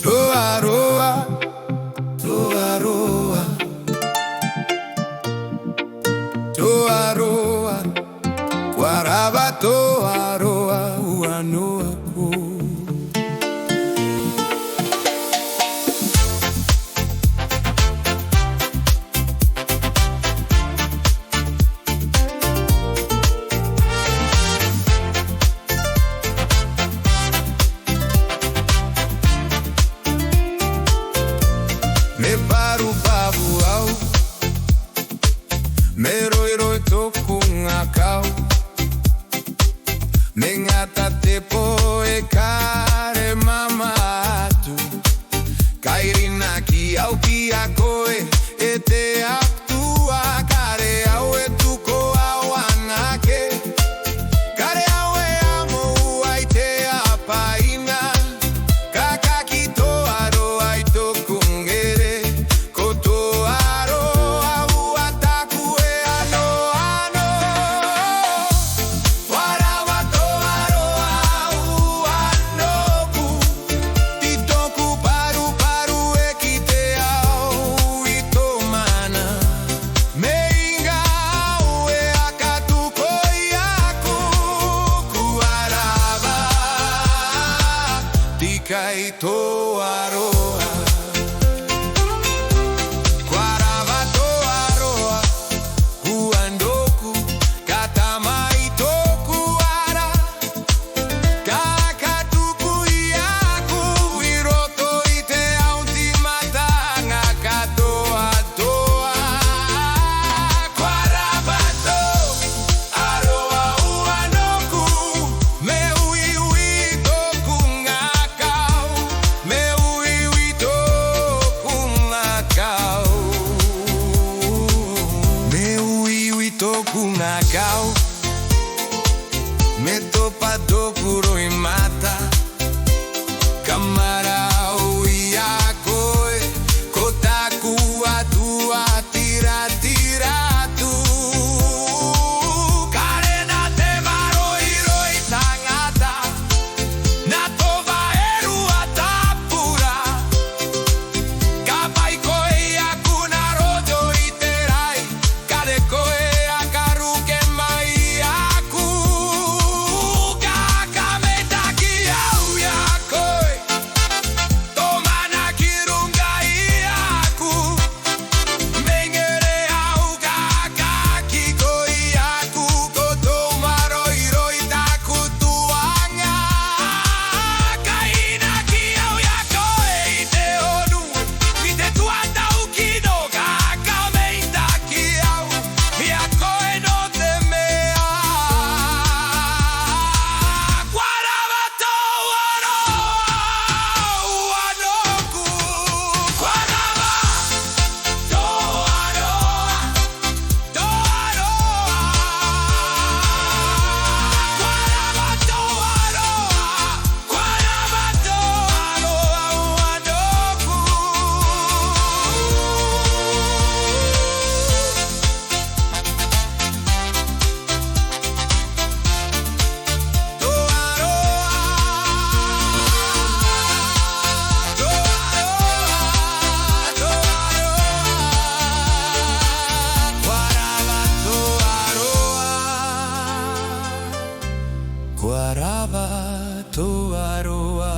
Aroa, Aroa, Aroa, Rava, Aroa, Noku. Me paru babu au, me roi toku ngakau, me ngata te poe kare mama atu, kairina ki au ki a koe e te atua kare au e tuko au anake, kare au e amo ai te apaina, kakaki to aroa i toku ngere. Kai Toou Aroa, Rava Toou Aroa, Noku, Katamai toku ara, kakatuku iaku, iroto ite aunti matanga katoa toa, Rava Toou Aroa, Noku, me ui toku ngakau. Me ui toku ngakau, me topa toku roi mata, kamara ui a koe, kotaku atua tira tira tu, karena te maroi roi tangata, na tova eru atapura, kapai koe aku na rodo iterai, kare koe Rava Toou Aroa.